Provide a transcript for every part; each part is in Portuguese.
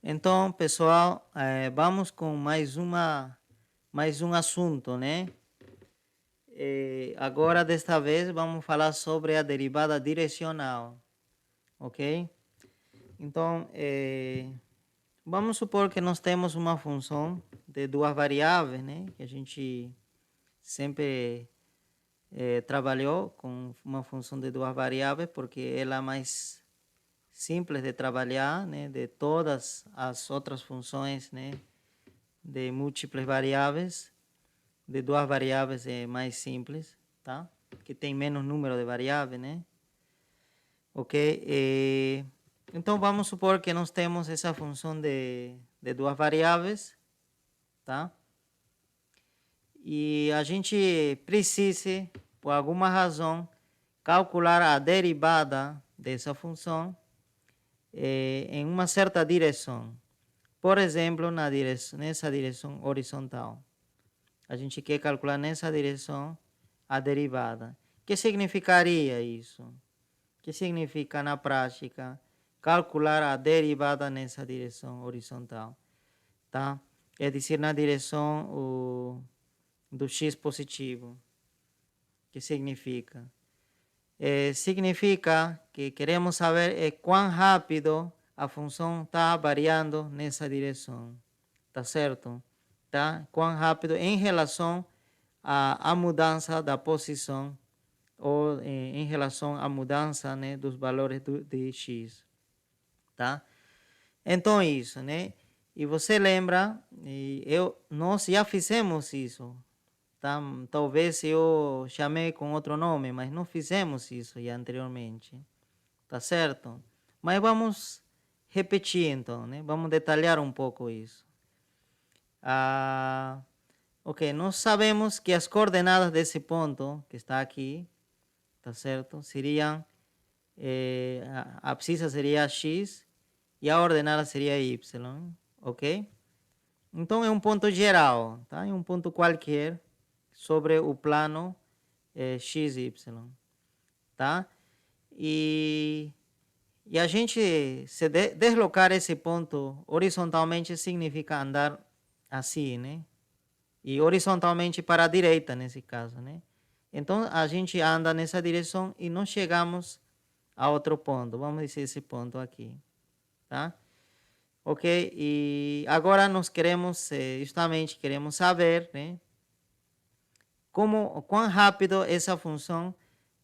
Então, pessoal, vamos com mais um assunto, né? Agora, desta vez, vamos falar sobre a derivada direcional, ok? Então, vamos supor que nós temos uma função de duas variáveis, né? Que a gente sempre trabalhou com uma função de duas variáveis, porque ela é mais simples de trabalhar, né? De todas as outras funções, né? De múltiplas variáveis, de duas variáveis é mais simples, tá? Que tem menos número de variáveis, né? Ok? Então, vamos supor que nós temos essa função de duas variáveis, tá? E a gente precisa, por alguma razão, calcular a derivada dessa função em uma certa direção. Por exemplo, nessa direção horizontal. A gente quer calcular nessa direção a derivada. O que significaria isso? O que significa na prática calcular a derivada nessa direção horizontal? Tá? É dizer, na direção do x positivo. O que significa? Significa que queremos saber quão rápido a função está variando nessa direção. Tá certo? Tá? Quão rápido em relação à mudança da posição ou em relação à mudança, né, dos valores de x, tá? Então isso, né? E você lembra, nós já fizemos isso, tá? Talvez eu chamei com outro nome, mas não fizemos isso já anteriormente, tá certo? Mas vamos repetir então, né? Vamos detalhar um pouco isso. Ok, nós sabemos que as coordenadas desse ponto que está aqui, tá certo? Seriam, a abscissa seria x e a ordenada seria y, ok? Então é um ponto geral, tá? É um ponto qualquer sobre o plano x, y, tá? E a gente se deslocar esse ponto horizontalmente significa andar assim, né? E horizontalmente para a direita, nesse caso, né? Então, a gente anda nessa direção e não chegamos a outro ponto. Vamos dizer esse ponto aqui, tá? Ok? E agora nós queremos, justamente, queremos saber, né? Quão rápido essa função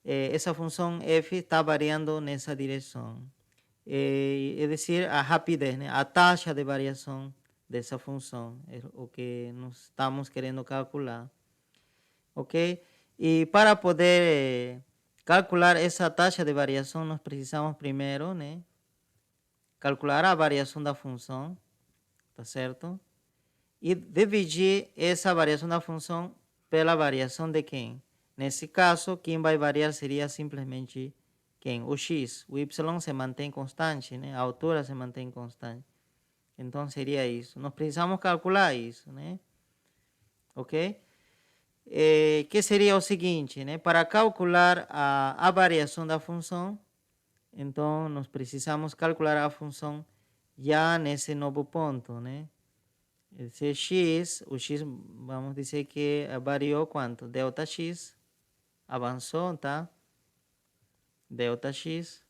f está variando nessa direção. É dizer, a rapidez, né? A taxa de variação dessa função, é o que nós estamos querendo calcular, ok? E para poder calcular essa taxa de variação, nós precisamos primeiro, né, calcular a variação da função, tá certo? E dividir essa variação da função pela variação de quem? Nesse caso, quem vai variar seria simplesmente quem? O x. O y se mantém constante, né? A altura se mantém constante. Então, seria isso. Nós precisamos calcular isso, né? Ok? Que seria o seguinte, né? Para calcular a variação da função, então, nós precisamos calcular a função já nesse novo ponto, né? Esse x, o x, vamos dizer que variou quanto? Delta x, avançou, tá? Delta x,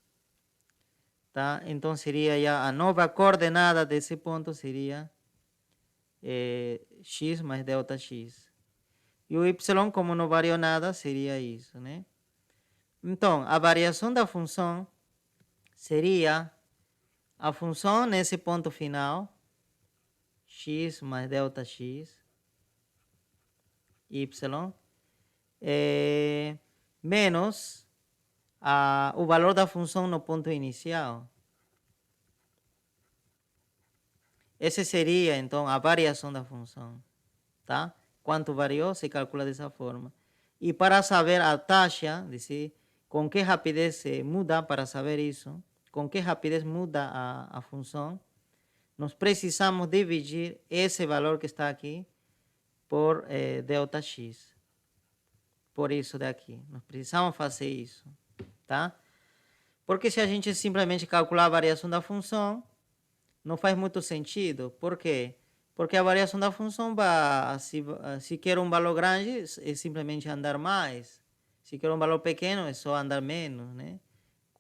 tá? Então, seria já a nova coordenada desse ponto, seria x mais delta x. E o y, como não variou nada, seria isso, né? Então, a variação da função seria a função nesse ponto final, x mais delta x, y, menos o valor da função no ponto inicial. Essa seria, então, a variação da função, tá? Quanto variou, se calcula dessa forma. E para saber a taxa, com que rapidez se muda, para saber isso, com que rapidez muda a função, nós precisamos dividir esse valor que está aqui por delta x. Por isso daqui. Nós precisamos fazer isso, tá? Porque se a gente simplesmente calcular a variação da função, não faz muito sentido. Por quê? Porque a variação da função vai, se quer um valor grande, é simplesmente andar mais. Se quer um valor pequeno, é só andar menos, né?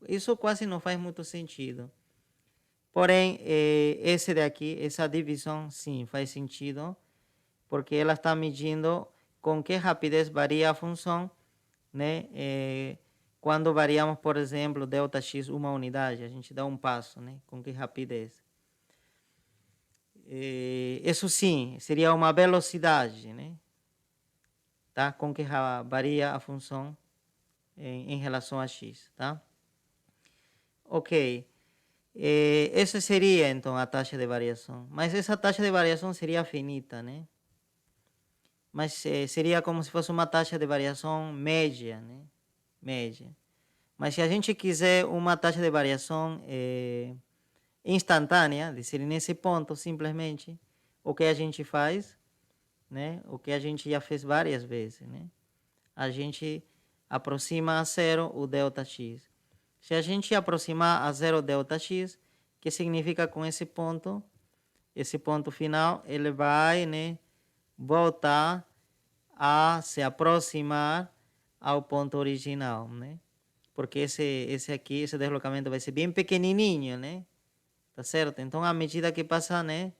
Isso quase não faz muito sentido. Porém, esse daqui, essa divisão, sim, faz sentido, porque ela está medindo com que rapidez varia a função, né? Quando variamos, por exemplo, Δx uma unidade, a gente dá um passo, né? Com que rapidez. Isso sim, seria uma velocidade, né? Tá? Com que varia a função em relação a x, tá? Ok. Essa seria, então, a taxa de variação. Mas essa taxa de variação seria finita, né? Mas seria como se fosse uma taxa de variação média, né? Média. Mas se a gente quiser uma taxa de variação instantânea, decir, nesse ponto, simplesmente, o que a gente faz, né? O que a gente já fez várias vezes, né? A gente aproxima a zero o Δx. Se a gente aproximar a zero Δx, que significa com esse ponto final, ele vai, né, voltar a se aproximar ao ponto original, né? Porque esse aqui, esse deslocamento vai ser bem pequenininho, né? Tá certo? Então, à medida que passa, né,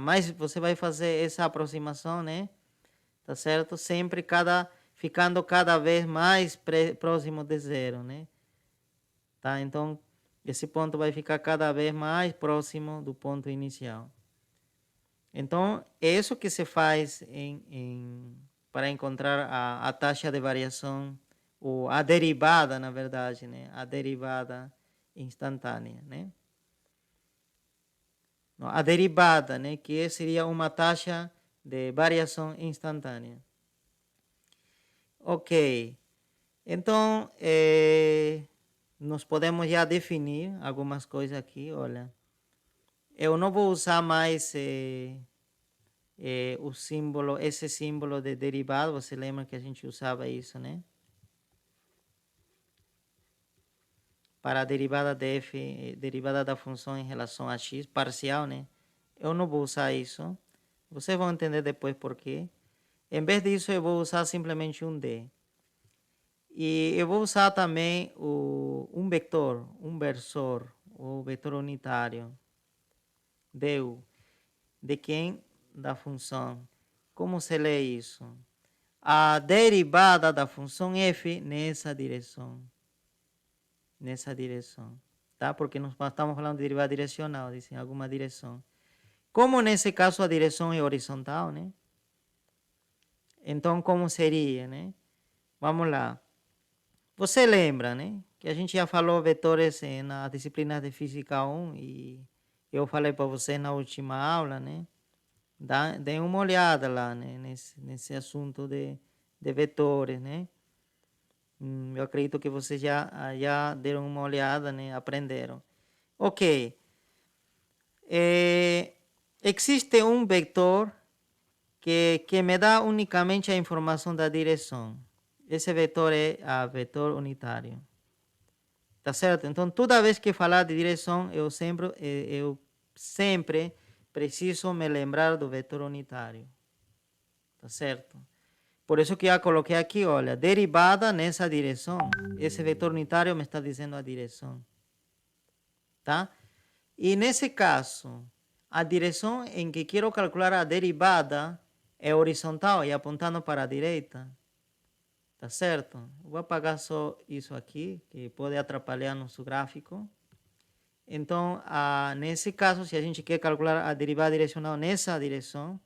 mais você vai fazer essa aproximação, né? Tá certo? Sempre ficando cada vez mais próximo de zero, né? Tá? Então, esse ponto vai ficar cada vez mais próximo do ponto inicial. Então, é isso que se faz para encontrar a taxa de variação, ou a derivada, na verdade, né? A derivada instantânea, né? A derivada, né? Que seria uma taxa de variação instantânea. Ok. Então, nós podemos já definir algumas coisas aqui, olha. Eu não vou usar mais o símbolo, esse símbolo de derivada. Você lembra que a gente usava isso, né? Para a derivada de f, derivada da função em relação a x, parcial, né? Eu não vou usar isso. Vocês vão entender depois por quê. Em vez disso, eu vou usar simplesmente um d. E eu vou usar também um vetor, um versor, o vetor unitário, du. De quem? Da função. Como se lê isso? A derivada da função f nessa direção. Nessa direção. Tá? Porque nós estamos falando de derivada direcional, em alguma direção. Como nesse caso a direção é horizontal, né? Então, como seria, né? Vamos lá. Você lembra, né? Que a gente já falou vetores na disciplina de Física 1 e eu falei para você na última aula, né? Dê uma olhada lá, né? Nesse assunto de vetores, né? Eu acredito que vocês já deram uma olhada, né? Aprenderam. Ok. Existe um vetor que me dá unicamente a informação da direção. Esse vetor é o vetor unitário. Tá certo? Então, toda vez que falar de direção, eu sempre preciso me lembrar do vetor unitário. Tá certo? Por isso que eu coloquei aqui, olha, derivada nessa direção. Esse vetor unitário me está dizendo a direção. Tá? E nesse caso, a direção em que quero calcular a derivada é horizontal e apontando para a direita. Tá certo? Vou apagar só isso aqui, que pode atrapalhar nosso gráfico. Então, nesse caso, se a gente quer calcular a derivada direcional nessa direção,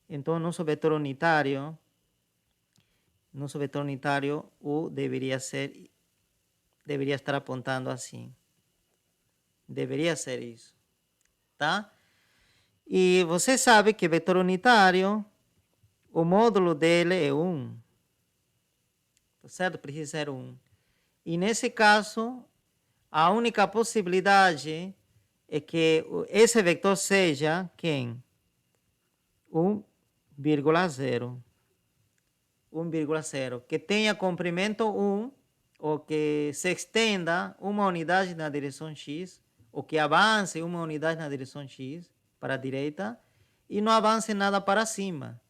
então nosso vetor unitário, U deveria estar apontando assim. Deveria ser isso. Tá? E você sabe que vetor unitário, o módulo dele é 1. Tá certo? Precisa ser 1. E nesse caso, a única possibilidade é que esse vetor seja quem? 1,0. 1,0. Que tenha comprimento 1 ou que se estenda uma unidade na direção x ou que avance uma unidade na direção x para a direita e não avance nada para cima.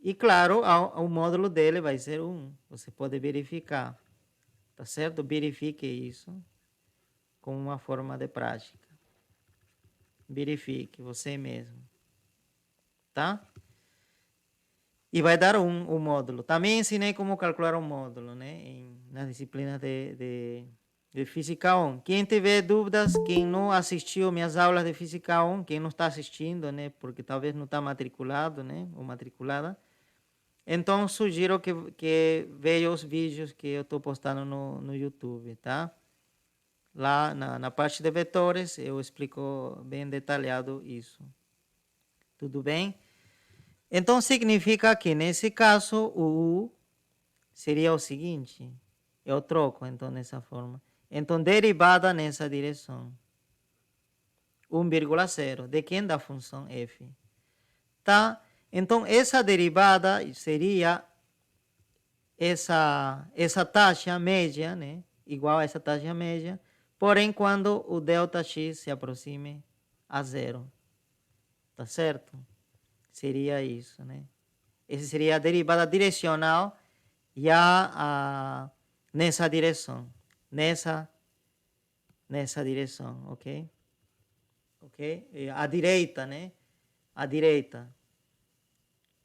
E claro, o módulo dele vai ser 1. Você pode verificar, tá certo? Verifique isso com uma forma de prática. Verifique você mesmo, tá? E vai dar o módulo. Também ensinei como calcular o módulo, né? Na disciplina de Física 1. Quem tiver dúvidas, quem não assistiu minhas aulas de Física 1, quem não está assistindo, né? Porque talvez não está matriculado, né? Ou matriculada. Então, sugiro que veja os vídeos que eu estou postando no YouTube, tá? Lá na parte de vetores, eu explico bem detalhado isso. Tudo bem? Então, significa que, nesse caso, o U seria o seguinte. Eu troco, então, nessa forma. Então, derivada nessa direção. 1,0. De quem? Da função f. Tá? Então, essa derivada seria essa taxa média, né? Igual a essa taxa média, porém, quando o delta x se aproxime a 0. Tá certo? Seria isso, né? Essa seria a derivada direcional já nessa direção. Nessa direção, ok? Ok? A direita, né? A direita.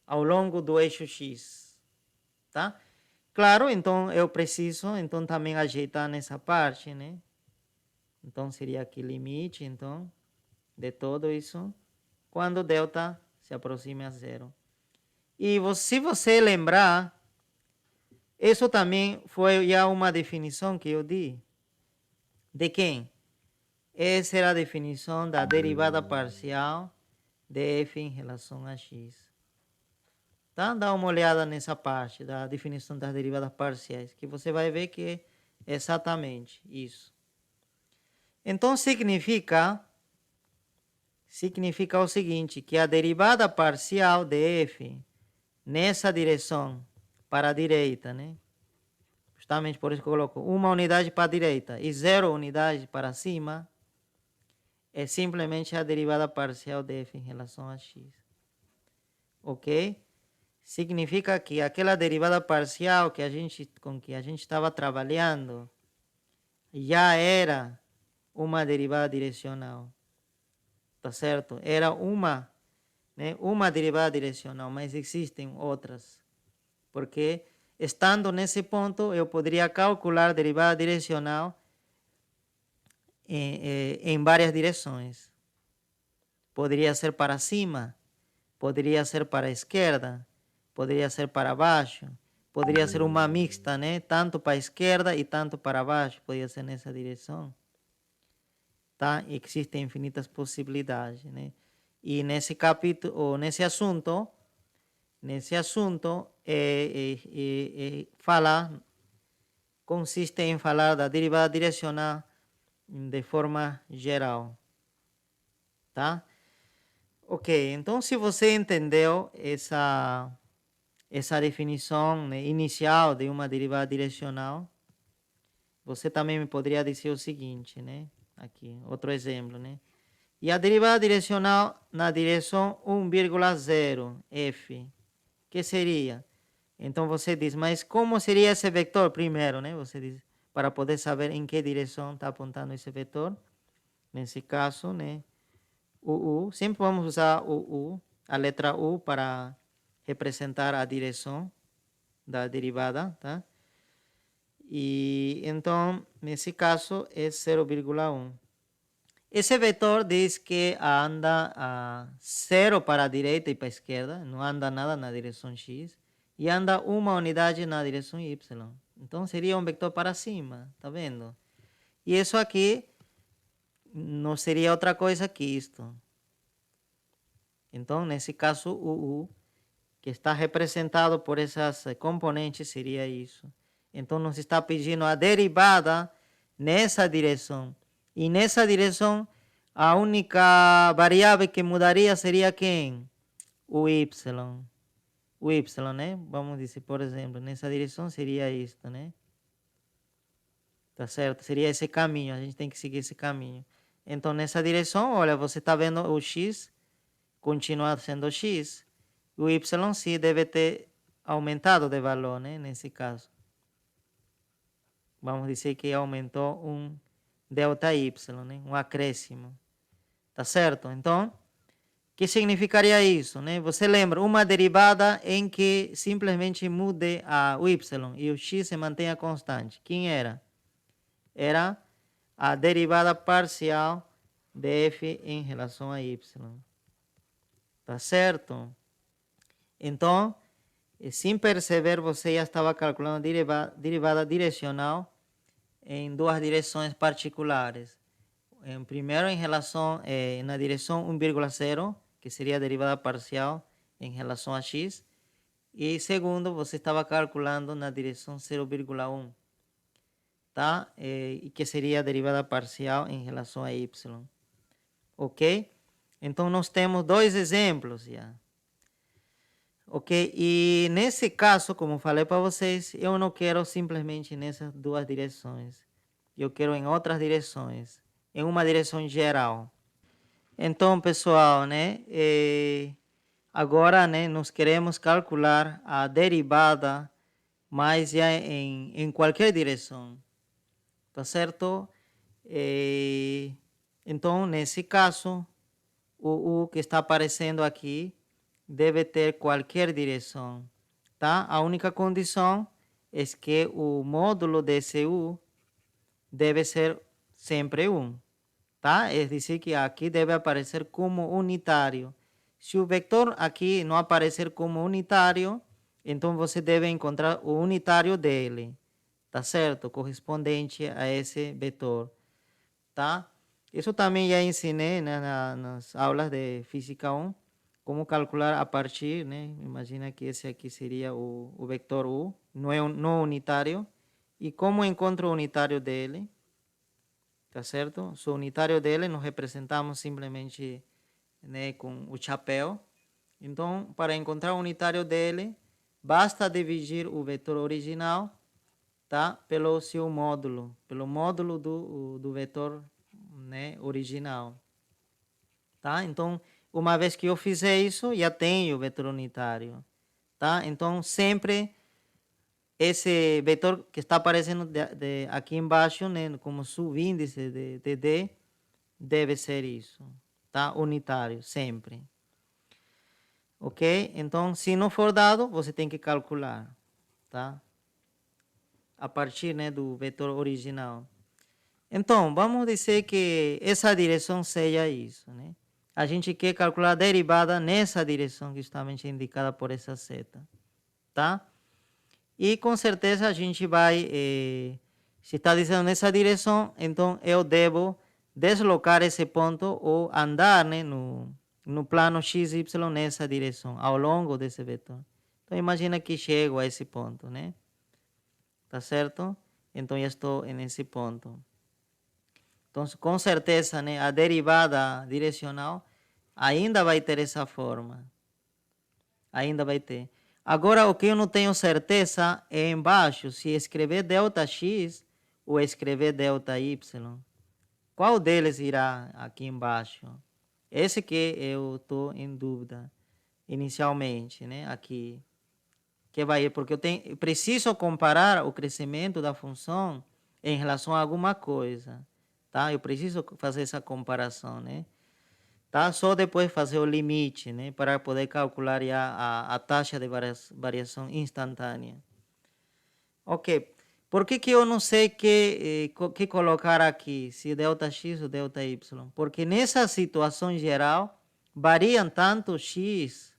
Ao longo do eixo X. Tá? Claro, então eu preciso então também ajeitar nessa parte, né? Então seria aqui limite, então, de todo isso, quando delta se aproxime a 0. E se você lembrar, isso também foi já uma definição que eu di. De quem? Essa era a definição da derivada parcial de f em relação a x. Tá? Dá uma olhada nessa parte da definição das derivadas parciais, que você vai ver que é exatamente isso. Então, significa o seguinte, que a derivada parcial de f nessa direção, para a direita, né? Justamente por isso que eu coloco uma unidade para a direita e 0 unidade para cima, é simplesmente a derivada parcial de f em relação a x. Ok? Significa que aquela derivada parcial com que a gente estava trabalhando já era uma derivada direcional. Tá certo? Era uma derivada direcional, mas existem outras. Porque estando nesse ponto, eu poderia calcular a derivada direcional em várias direções. Poderia ser para cima, poderia ser para a esquerda, poderia ser para baixo, poderia ser uma mixta, né? Tanto para a esquerda e tanto para baixo, poderia ser nessa direção. Tá? Existem infinitas possibilidades, né? E nesse capítulo, ou nesse assunto, consiste em falar da derivada direcional de forma geral, tá? Ok, então se você entendeu essa definição, né, inicial de uma derivada direcional, você também me poderia dizer o seguinte, né? Aqui, outro exemplo, né? E a derivada direcional na direção 1,0 f, que seria? Então você diz, mas como seria esse vetor primeiro, né? Você diz, para poder saber em que direção está apontando esse vetor. Nesse caso, né? O U, sempre vamos usar o U, a letra U para representar a direção da derivada, tá? E então, nesse caso, é 0,1. Esse vetor diz que anda a 0 para a direita e para a esquerda, não anda nada na direção x, e anda uma unidade na direção y. Então, seria um vetor para cima, tá vendo? E isso aqui não seria outra coisa que isto. Então, nesse caso, o U, que está representado por essas componentes, seria isso. Então, nos está pedindo a derivada nessa direção. E nessa direção, a única variável que mudaria seria quem? O y. O y, né? Vamos dizer, por exemplo, nessa direção seria isto, né? Tá certo? Seria esse caminho, a gente tem que seguir esse caminho. Então, nessa direção, olha, você está vendo o x continua sendo x, o y sim deve ter aumentado de valor, né? Nesse caso. Vamos dizer que aumentou um delta y, né? Um acréscimo. Tá certo? Então, o que significaria isso, né? Você lembra, uma derivada em que simplesmente mude o y e o x se mantenha constante. Quem era? Era a derivada parcial de f em relação a y. Tá certo? Então, sem perceber, você já estava calculando a derivada direcional em duas direções particulares. Primeiro, em relação na direção 1,0, que seria a derivada parcial em relação a x. E segundo, você estava calculando na direção 0,1, tá? E que seria a derivada parcial em relação a y. Ok? Então, nós temos dois exemplos já. Ok? E nesse caso, como falei para vocês, eu não quero simplesmente nessas duas direções. Eu quero em outras direções, em uma direção geral. Então, pessoal, né? Agora, né, nós queremos calcular a derivada, mas já em qualquer direção. Tá certo? Então, nesse caso, o que está aparecendo aqui deve ter qualquer direção, tá? A única condição é que o módulo desse u deve ser sempre 1, tá? É dizer, que aqui deve aparecer como unitário. Se o vetor aqui não aparecer como unitário, então você deve encontrar o unitário dele, tá certo? Correspondente a esse vetor, tá? Isso também já ensinei, né, nas aulas de Física 1, como calcular a partir, né? Imagina que esse aqui seria o vetor u, não unitário, e como encontro o unitário dele, tá certo? O unitário dele nós representamos simplesmente, né, com o chapéu. Então, para encontrar o unitário dele, basta dividir o vetor original, tá, pelo seu módulo, pelo módulo do vetor, né, original. Tá? Então, uma vez que eu fizer isso, já tenho o vetor unitário. Tá? Então, sempre esse vetor que está aparecendo aqui embaixo, né, como subíndice de D, deve ser isso. Tá? Unitário, sempre. Ok? Então, se não for dado, você tem que calcular. Tá? A partir, né, do vetor original. Então, vamos dizer que essa direção seja isso, né? A gente quer calcular a derivada nessa direção que justamente é indicada por essa seta, tá? E com certeza a gente vai, se está dizendo nessa direção, então eu devo deslocar esse ponto ou andar, né, no plano x, y nessa direção, ao longo desse vetor. Então, imagina que chego a esse ponto, né? Tá certo? Então, já estou nesse ponto. Então, com certeza, né, a derivada direcional ainda vai ter essa forma. Ainda vai ter. Agora, o que eu não tenho certeza é embaixo, se escrever ΔX ou escrever ΔY. Qual deles irá aqui embaixo? Esse que eu estou em dúvida inicialmente, né, aqui. Que vai ir, porque eu preciso comparar o crescimento da função em relação a alguma coisa. Tá? Eu preciso fazer essa comparação, né? Tá? Só depois fazer o limite, né? Para poder calcular já a taxa de variação instantânea. Ok. Por que eu não sei que colocar aqui, se ΔX ou ΔY? Porque nessa situação geral, variam tanto x,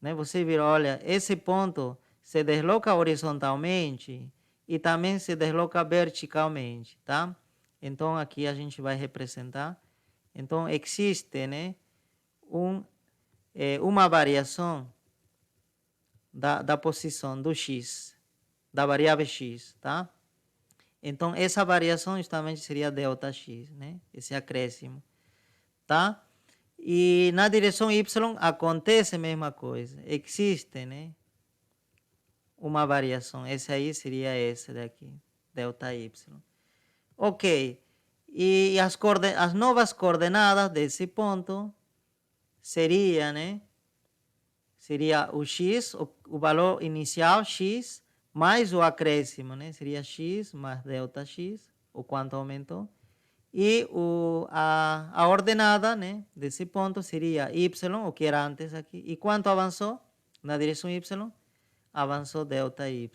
né? Você vira, olha, esse ponto se desloca horizontalmente e também se desloca verticalmente, tá? Então, aqui a gente vai representar. Então, existe, né, uma variação da posição do x, da variável x, tá? Então, essa variação justamente seria ΔX, né? Esse acréscimo, tá? E na direção y acontece a mesma coisa. Existe, né, uma variação. Esse aí seria esse daqui, ΔY. Ok. E as novas coordenadas desse ponto seria, né? Seria o x, o valor inicial x, mais o acréscimo, né? Seria x mais delta x, o quanto aumentou. E a ordenada, né, desse ponto seria y, o que era antes aqui. E quanto avançou na direção y? Avançou delta y.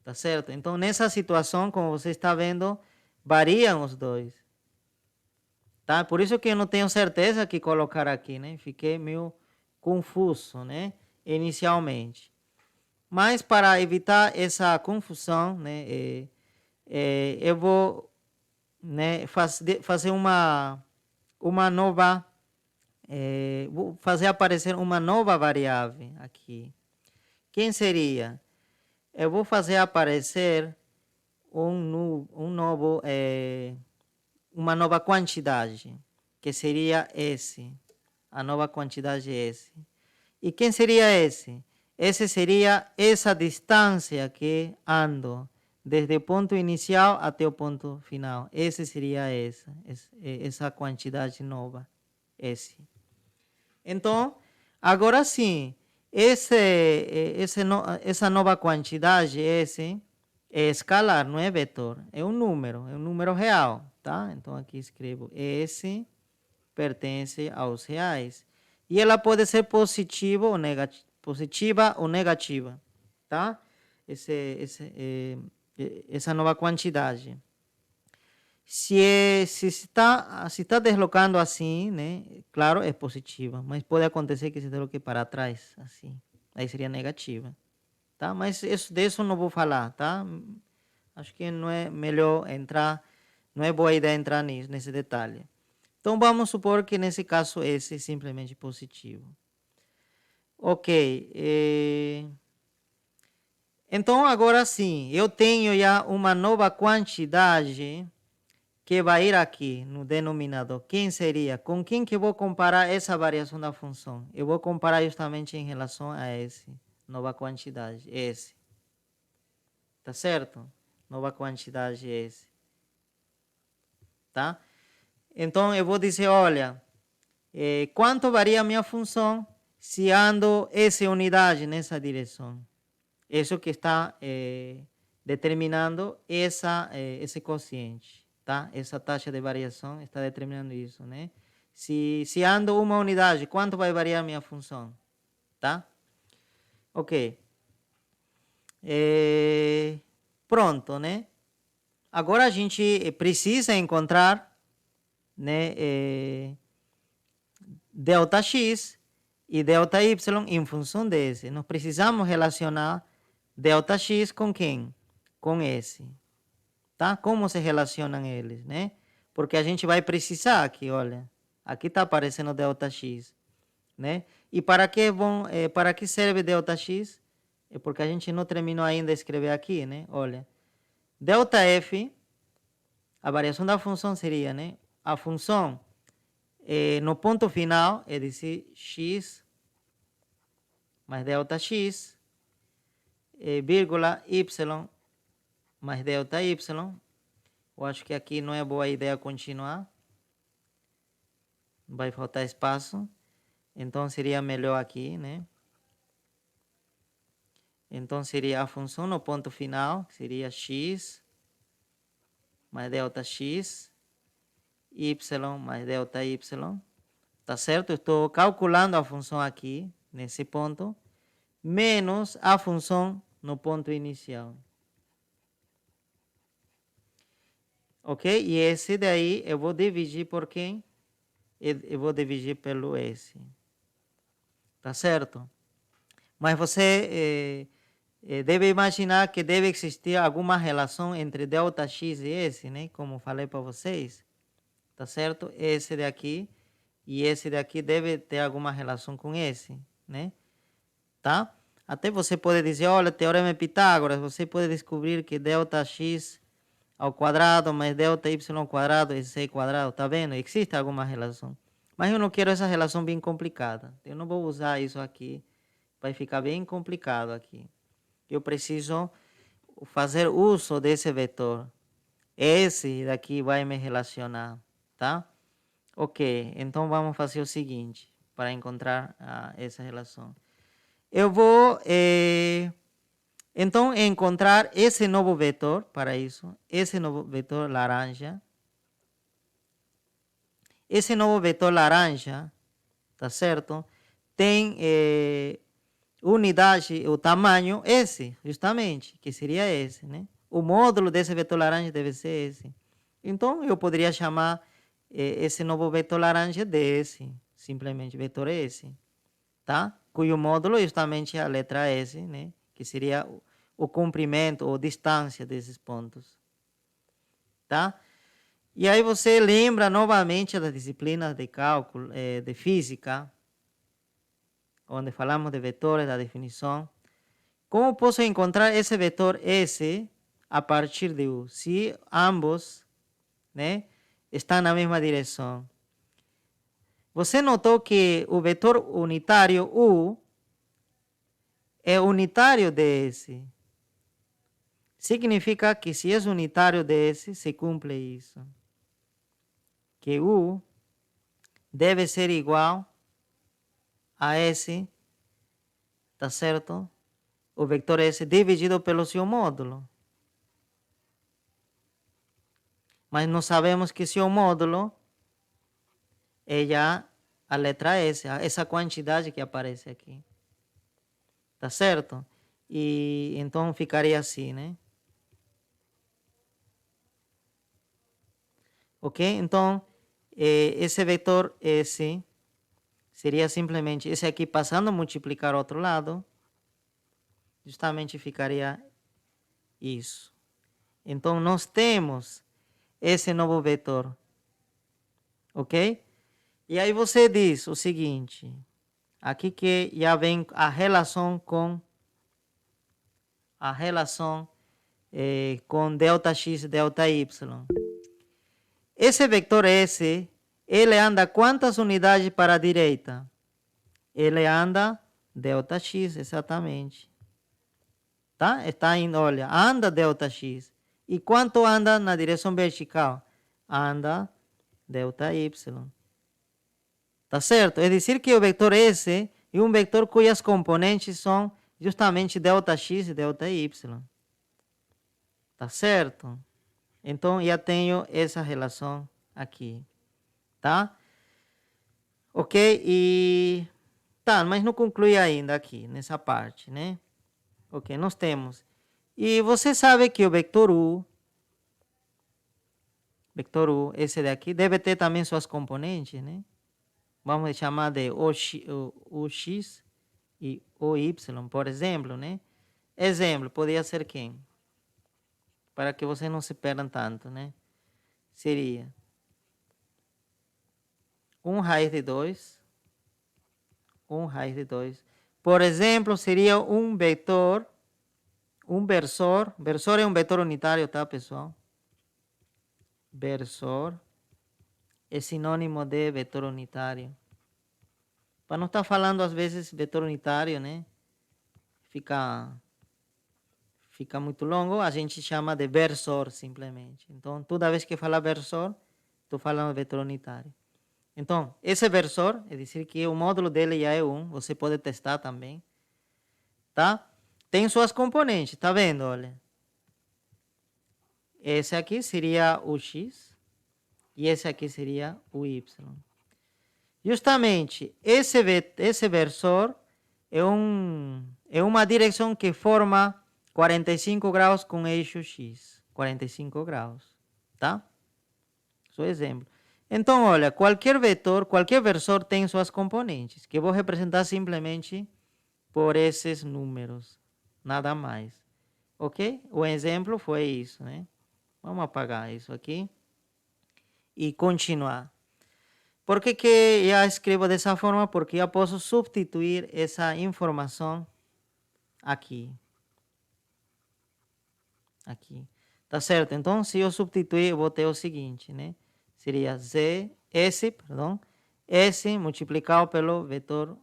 Tá certo? Então, nessa situação, como você está vendo, variam os dois. Tá? Por isso que eu não tenho certeza que colocar aqui, né? Fiquei meio confuso, né? Inicialmente. Mas para evitar essa confusão, né? Eu vou, né, fazer uma nova, vou fazer aparecer uma nova variável aqui. Quem seria? Eu vou fazer aparecer uma nova quantidade, que seria S. A nova quantidade S. E quem seria esse? Esse seria essa distância que ando desde o ponto inicial até o ponto final. Esse seria essa quantidade nova, S. Então, agora sim, essa nova quantidade, S, é escalar, não é vetor. É um número real, tá? Então, aqui escrevo S pertence aos reais. E ela pode ser positiva ou negativa, tá? Essa nova quantidade. Se está deslocando assim, né? Claro, é positiva, mas pode acontecer que se desloque para trás, assim. Aí seria negativa, tá? Mas disso não vou falar, tá? Acho que não é melhor entrar, não é boa ideia entrar nesse detalhe. Então, vamos supor que nesse caso esse é simplesmente positivo. Ok. Então, agora sim, eu tenho já uma nova quantidade que vai ir aqui no denominador. Quem seria? Com quem que eu vou comparar essa variação da função? Eu vou comparar justamente em relação a esse, nova quantidade, esse. Tá certo? Nova quantidade, esse. Tá? Então, eu vou dizer, olha, quanto varia a minha função se ando essa unidade nessa direção? Isso que está determinando esse quociente, tá? Essa taxa de variação está determinando isso, né? Se ando uma unidade, quanto vai variar minha função? Tá? Ok. Pronto, né? Agora a gente precisa encontrar, né, delta x e delta y em função desse. Nós precisamos relacionar delta x com quem? Com esse. Tá? Como se relacionam eles, né? Porque a gente vai precisar aqui, olha. Aqui está aparecendo delta x, né? E para que serve delta x? É porque a gente não terminou ainda de escrever aqui, né? Olha. Delta f, a variação da função seria, né? A função no ponto final, é dizer, x mais delta x, vírgula y mais delta y. Eu acho que aqui não é boa ideia continuar. Vai faltar espaço. Então, seria melhor aqui, né? Então, seria a função no ponto final, que seria x mais delta x, y mais delta y. Tá certo? Estou calculando a função aqui, nesse ponto, menos a função no ponto inicial. Ok? E esse daí eu vou dividir por quem? Eu vou dividir pelo S. Tá certo? Mas você deve imaginar que deve existir alguma relação entre delta x e S, né? Como falei para vocês. Tá certo? Esse daqui e esse daqui deve ter alguma relação com esse, né? Tá? Até você pode dizer, olha, teorema de Pitágoras, você pode descobrir que delta x ao quadrado mais delta y ao quadrado é c quadrado, tá vendo? Existe alguma relação. Mas eu não quero essa relação bem complicada. Eu não vou usar isso aqui. Vai ficar bem complicado aqui. Eu preciso fazer uso desse vetor. esse daqui vai me relacionar, tá? Ok, então vamos fazer o seguinte, para encontrar essa relação. Eu vou, então, encontrar esse novo vetor, para isso, esse novo vetor laranja. Esse novo vetor laranja, tá certo? Tem unidade, o tamanho esse, justamente, que seria esse, né? O módulo desse vetor laranja deve ser esse. Então, eu poderia chamar esse novo vetor laranja de esse, simplesmente vetor S, tá? Cujo módulo é justamente a letra S, né? Que seria o comprimento ou distância desses pontos, tá? E aí você lembra novamente das disciplinas de cálculo, de física, onde falamos de vetores, da definição. Como posso encontrar esse vetor S a partir de U? Se ambos, né, estão na mesma direção. Você notou que o vetor unitário U é unitário de S. Significa que se é unitário de S, se cumpre isso. Que U deve ser igual a S, tá certo? O vetor S dividido pelo seu módulo. Mas não sabemos que seu módulo é já a letra S, essa quantidade que aparece aqui. Tá certo? E então ficaria assim, né? Ok? Então, esse vetor S seria simplesmente esse aqui passando a multiplicar o outro lado. Justamente ficaria isso. Então, nós temos esse novo vetor. Ok? E aí você diz o seguinte. Aqui que já vem a relação com com ΔX e ΔY. Esse vetor S, ele anda quantas unidades para a direita? Ele anda ΔX, exatamente. Tá? Está indo, olha, anda ΔX. E quanto anda na direção vertical? Anda ΔY. Tá certo? É dizer que o vetor S é um vetor cujas componentes são justamente ΔX e ΔY. Tá certo? Então, já tenho essa relação aqui, tá? Ok? E... Tá, mas não conclui ainda aqui, nessa parte, né? Ok, nós temos. E você sabe que o vector U, esse daqui, deve ter também suas componentes, né? Vamos chamar de OX e OY, por exemplo, né? Exemplo, poderia ser quem? Para que vocês não se perdam tanto, né? Seria 1 raiz de 2. 1 raiz de 2. Por exemplo, seria um vetor, um versor. Versor é um vetor unitário, tá, pessoal? Versor é sinônimo de vetor unitário. Para não estar falando, às vezes, vetor unitário, né? Fica muito longo, a gente chama de versor, simplesmente. Então, toda vez que falar versor, estou falando de vetor unitário. Então, esse versor, é dizer que o módulo dele já é 1, você pode testar também, tá? Tem suas componentes, tá vendo? Olha. Esse aqui seria o X e esse aqui seria o Y. Justamente, esse versor é uma direção que forma 45 graus com eixo X. 45 graus, tá? Só exemplo. Então, olha, qualquer vetor, qualquer versor tem suas componentes, que eu vou representar simplesmente por esses números, nada mais. Ok? O exemplo foi isso, né? Vamos apagar isso aqui e continuar. Por que que já escrevo dessa forma? Porque eu posso substituir essa informação aqui. Aqui. Tá certo? Então, se eu substituir, eu vou ter o seguinte, né? Seria S multiplicado pelo vetor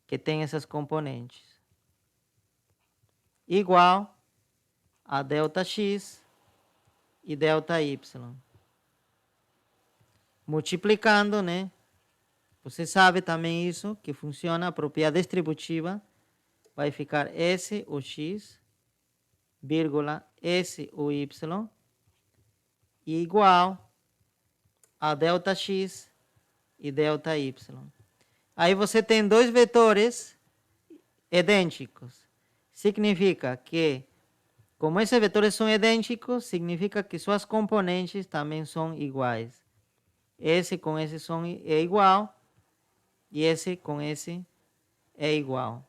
que tem essas componentes. Igual a ΔX e delta y. Multiplicando, né? Você sabe também isso, que funciona a propriedade distributiva. Vai ficar S ou X, vírgula, S ou Y, igual a delta X e delta Y. Aí você tem dois vetores idênticos. Significa que, como esses vetores são idênticos, significa que suas componentes também são iguais. Esse com esse é igual, e esse com esse é igual.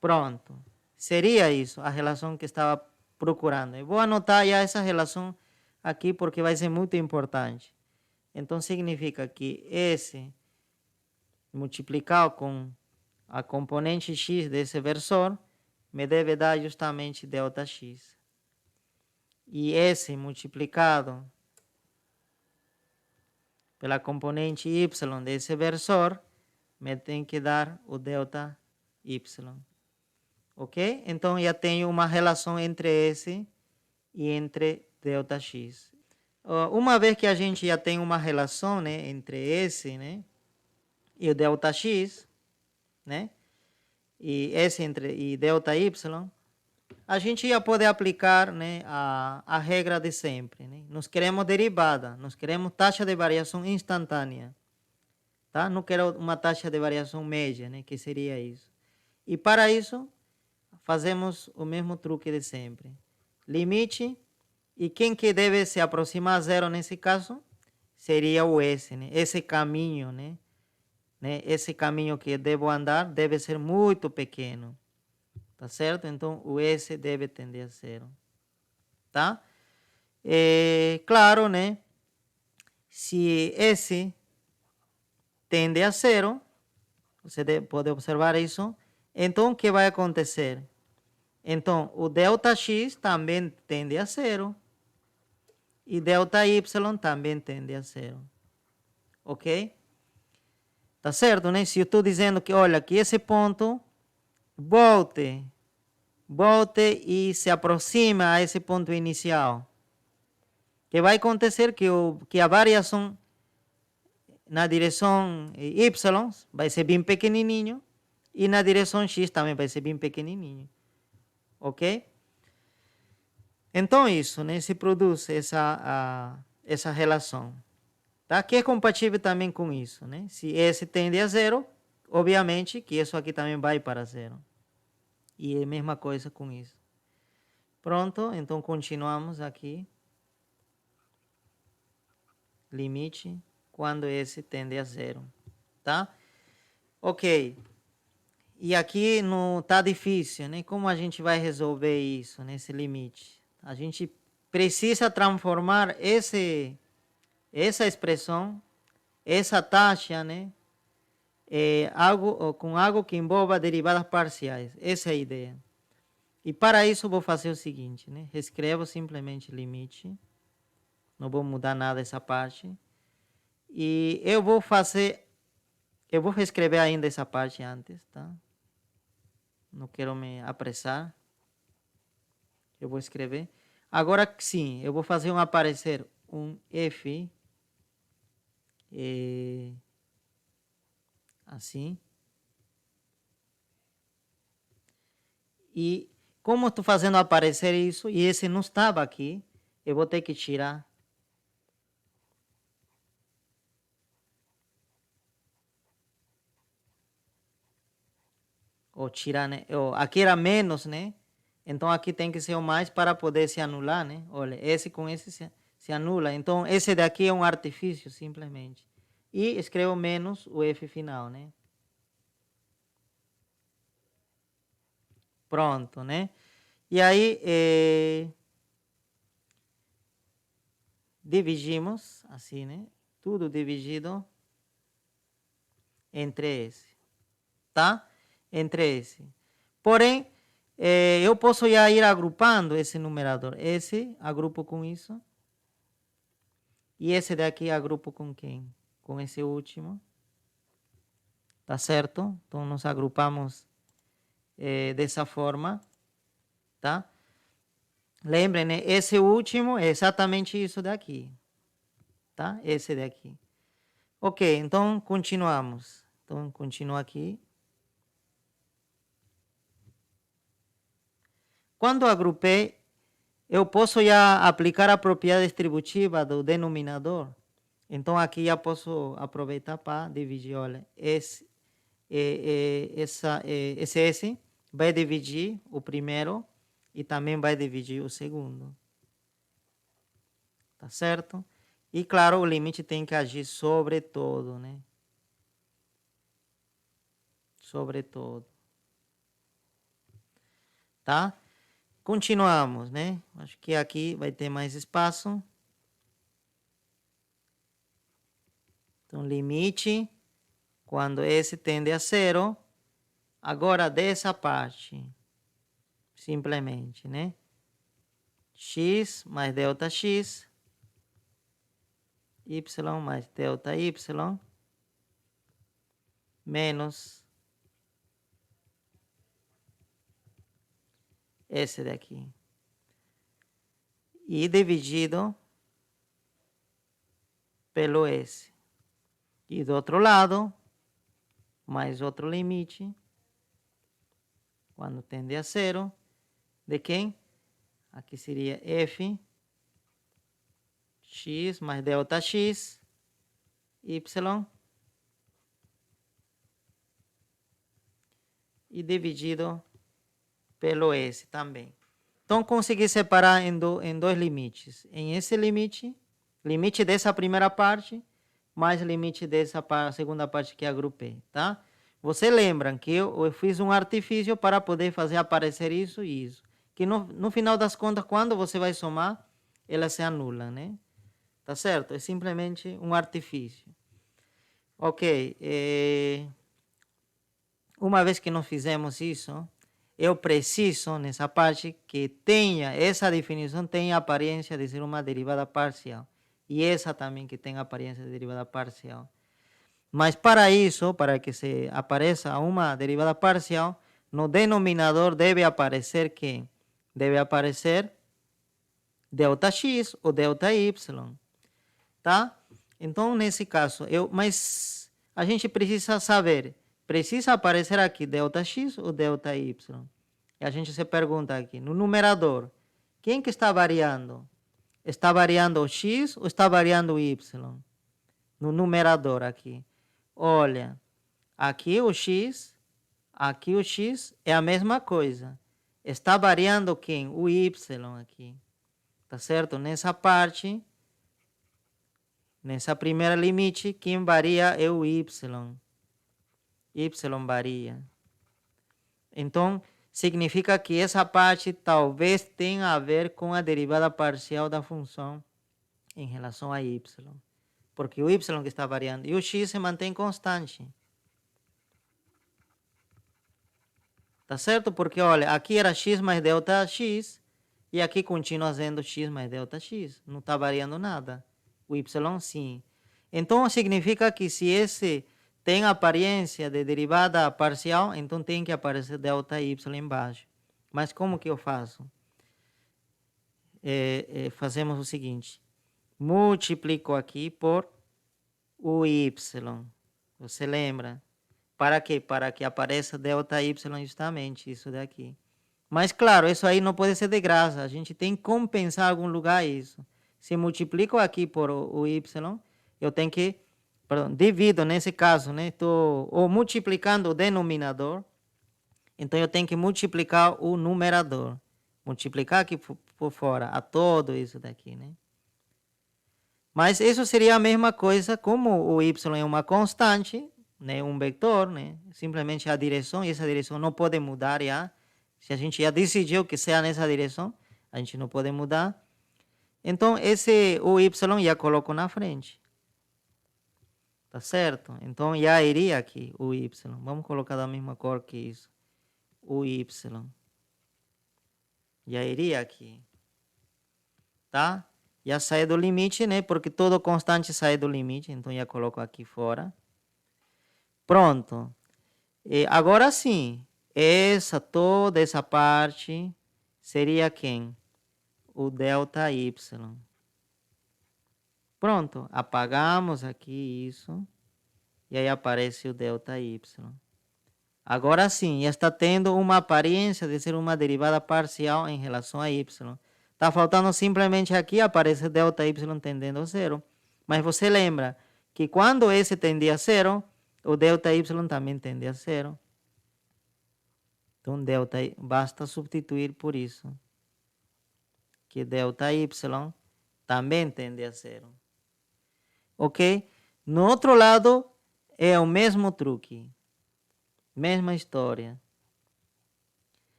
Pronto. Seria isso a relação que estava procurando. Eu vou anotar já essa relação aqui porque vai ser muito importante. Então, significa que esse multiplicado com a componente x desse versor me deve dar justamente delta x. E esse multiplicado pela componente y desse versor me tem que dar o delta y. Ok? Então, já tenho uma relação entre esse e entre delta x. Uma vez que a gente já tem uma relação, né, entre esse, né, e o delta x, né, e esse e delta y, a gente já pode aplicar, né, a regra de sempre. Né? Nós queremos derivada, nós queremos taxa de variação instantânea. Tá? Não quero uma taxa de variação média, né, que seria isso. E para isso, fazemos o mesmo truque de sempre. Limite, e quem que deve se aproximar a zero nesse caso? Seria o S, né? Esse caminho, né? Esse caminho que devo andar deve ser muito pequeno, tá certo? Então, o S deve tender a zero, tá? Claro, né? Se S tende a zero, você pode observar isso, então o que vai acontecer? Então, o delta x também tende a zero e delta y também tende a zero, ok? Tá certo, né? Se eu estou dizendo que, olha, que esse ponto volte e se aproxima a esse ponto inicial, que vai acontecer que a variação na direção y vai ser bem pequenininho e na direção x também vai ser bem pequenininho, ok? Então isso, né, se produz essa relação, tá? Que é compatível também com isso, né? Se S tende a zero, obviamente que isso aqui também vai para zero. E é a mesma coisa com isso. Pronto, então continuamos aqui. Limite quando S tende a zero, tá? Ok. E aqui não tá difícil, né? Como a gente vai resolver isso, nesse limite? A gente precisa transformar essa expressão, essa taxa, né? Com algo que envolva derivadas parciais. Essa é a ideia. E para isso vou fazer o seguinte, né? Reescrevo simplesmente limite. Não vou mudar nada essa parte. E eu vou reescrever ainda essa parte antes, tá? Não quero me apressar. Eu vou escrever. Agora sim, eu vou fazer aparecer um F. Assim. E como estou fazendo aparecer isso, e esse não estava aqui, eu vou ter que tirar. Ou tirar, né? Aqui era menos, né? Então aqui tem que ser o mais para poder se anular, né? Olha, esse com esse se anula. Então esse daqui é um artifício, simplesmente. E escrevo menos o F final, né? Pronto, né? E aí, dividimos, assim, né? Tudo dividido entre esse, tá? Entre esse. Porém, eu posso já ir agrupando esse numerador. Esse agrupo com isso. E esse daqui agrupo com quem? Com esse último. Tá certo? Então, nós agrupamos dessa forma, tá? Lembrem, né? Esse último é exatamente isso daqui. Tá? Esse daqui. Ok, então continuamos. Então, continua aqui. Quando agrupei, eu posso já aplicar a propriedade distributiva do denominador. Então, aqui já posso aproveitar para dividir. Olha, esse S vai dividir o primeiro e também vai dividir o segundo. Tá certo? E, claro, o limite tem que agir sobre todo, né? Sobre todo. Tá? Continuamos, né? Acho que aqui vai ter mais espaço. Então, limite, quando S tende a zero, agora dessa parte, simplesmente, né? X mais delta X, Y mais delta Y, menos esse daqui. E dividido pelo S. E do outro lado, mais outro limite, quando tende a zero, de quem? Aqui seria F, X mais delta X, Y, e dividido pelo S também. Então, consegui separar em dois limites. Em esse limite, limite dessa primeira parte, mais limite dessa segunda parte que agrupei, tá? Você lembra que eu fiz um artifício para poder fazer aparecer isso e isso. Que no final das contas, quando você vai somar, ela se anula, né? Tá certo? É simplesmente um artifício. Ok. Uma vez que nós fizemos isso, eu preciso, nessa parte, que tenha, essa definição tenha a aparência de ser uma derivada parcial. E essa também que tenha a aparência de derivada parcial. Mas para isso, para que se apareça uma derivada parcial, no denominador deve aparecer quem? Deve aparecer ΔX ou ΔY, tá? Então, nesse caso, mas a gente precisa saber, precisa aparecer aqui ΔX ou ΔY? E a gente se pergunta aqui, no numerador, quem que está variando? Está variando o X ou está variando o Y? No numerador aqui. Olha, aqui o X é a mesma coisa. Está variando quem? O Y aqui. Tá certo? Nessa parte, nessa primeira limite, quem varia é o Y. Y varia. Então, significa que essa parte talvez tenha a ver com a derivada parcial da função em relação a Y. Porque o Y que está variando. E o X se mantém constante. Tá certo? Porque, olha, aqui era x mais delta x e aqui continua sendo x mais delta x. Não está variando nada. O y sim. Então, significa que se esse tem aparência de derivada parcial, então tem que aparecer delta y embaixo. Mas como que eu faço? Fazemos o seguinte. Multiplico aqui por o y. Você lembra? Para quê? Para que apareça delta y justamente, isso daqui. Mas, claro, isso aí não pode ser de graça. A gente tem que compensar em algum lugar isso. Se multiplico aqui por o y, eu tenho que, divido nesse caso, né? Estou multiplicando o denominador. Então, eu tenho que multiplicar o numerador. Multiplicar aqui por fora, a todo isso daqui, né? Mas isso seria a mesma coisa, como o y é uma constante, né, um vetor, né, simplesmente a direção, e essa direção não pode mudar já. Se a gente já decidiu que seja nessa direção, a gente não pode mudar. Então, o y já coloco na frente. Tá certo? Então, já iria aqui o y. Vamos colocar da mesma cor que isso. O y. Já iria aqui. Tá? Já sai do limite, né? Porque todo constante sai do limite. Então, já coloco aqui fora. Pronto. E agora sim, toda essa parte seria quem? o delta y. Pronto, apagamos aqui isso. E aí aparece o delta y. Agora sim, já está tendo uma aparência de ser uma derivada parcial em relação a y. Está faltando simplesmente aqui aparece delta y tendendo a zero. Mas você lembra que quando S tende a zero, o delta y também tende a zero. Então, delta y, basta substituir por isso. Que delta y também tende a zero. Ok? No outro lado, é o mesmo truque. Mesma história.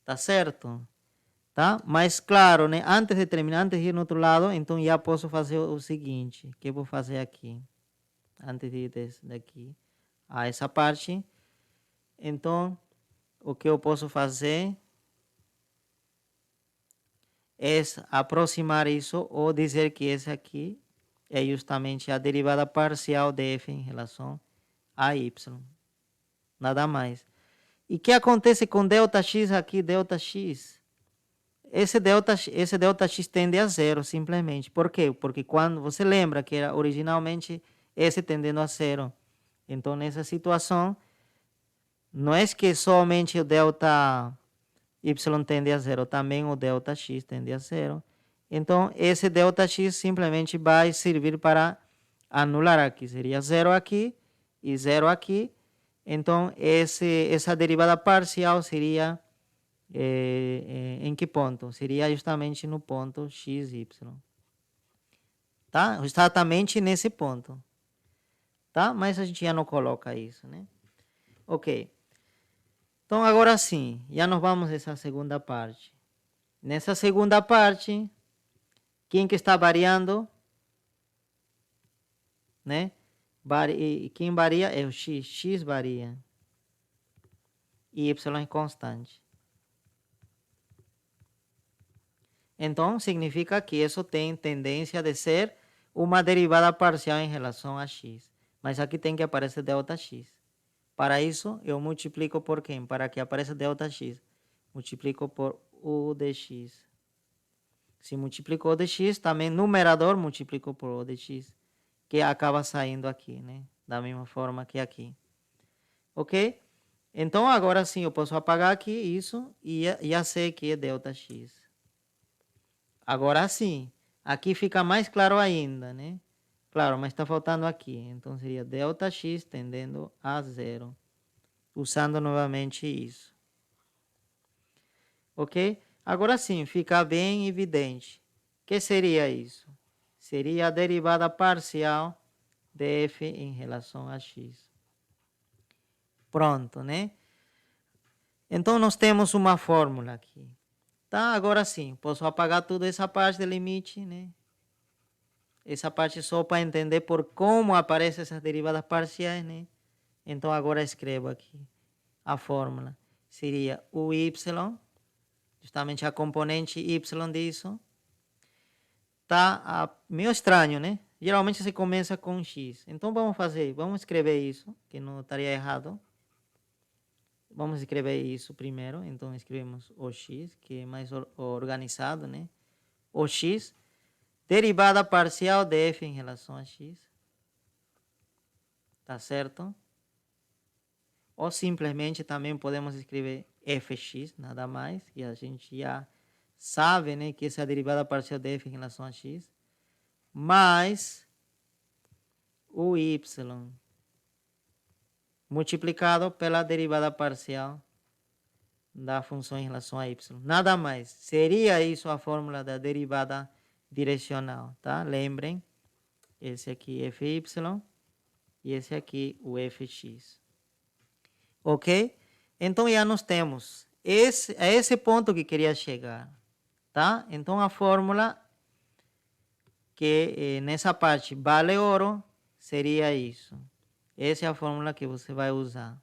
Tá certo? Tá? Mas claro, né? Antes de terminar, antes de ir no outro lado, então já posso fazer o seguinte, que eu vou fazer aqui. Antes de ir daqui a essa parte. Então, o que eu posso fazer é aproximar isso ou dizer que esse aqui é justamente a derivada parcial de f em relação a y. Nada mais. E o que acontece com Δx aqui, Δx? Esse delta x tende a zero, simplesmente. Por quê? Porque quando você lembra que era originalmente S tendendo a zero. Então, nessa situação, não é que somente o delta y tende a zero, também o delta x tende a zero. Então, esse delta x simplesmente vai servir para anular aqui. Seria zero aqui e zero aqui. Então, essa derivada parcial seria em que ponto? Seria justamente no ponto x, y. Tá? Exatamente nesse ponto. Tá? Mas a gente já não coloca isso, né? Ok. Então, agora sim, já nós vamos a essa segunda parte. Nessa segunda parte, quem que está variando? Né? Quem varia é o x. X varia. E y é constante. Então, significa que isso tem tendência de ser uma derivada parcial em relação a x. Mas aqui tem que aparecer Δx. Para isso, eu multiplico por quem? Para que apareça Δx. Multiplico por u dx. Se multiplico o dx, também numerador multiplico por o dx. Que acaba saindo aqui, né? Da mesma forma que aqui. Ok? Então, agora sim, eu posso apagar aqui isso e já sei que é Δx. Agora sim, aqui fica mais claro ainda, né? Claro, mas está faltando aqui. Então, seria Δx tendendo a zero. Usando novamente isso. Ok? Agora sim, fica bem evidente. O que seria isso? Seria a derivada parcial de f em relação a x. Pronto, né? Então, nós temos uma fórmula aqui. Tá? Agora sim, posso apagar toda essa parte do limite, né? Essa parte só para entender por como aparecem essas derivadas parciais, né? Então, agora escrevo aqui a fórmula. Seria o y, justamente a componente y disso. Tá meio estranho, né? Geralmente se começa com x. Então, vamos escrever isso, que não estaria errado. Vamos escrever isso primeiro. Então, escrevemos o x, que é mais organizado, né? O x, derivada parcial de f em relação a x. Tá certo? Ou simplesmente também podemos escrever fx, nada mais. E a gente já sabe, né, que essa é a derivada parcial de f em relação a x. Mais o y multiplicado pela derivada parcial da função em relação a y. Nada mais. Seria isso a fórmula da derivada direcional, tá? Lembrem, esse aqui é fy e esse aqui o fx. Ok? Então, já nós temos esse ponto que queria chegar, tá? Então, a fórmula que nessa parte vale ouro seria isso. Essa é a fórmula que você vai usar.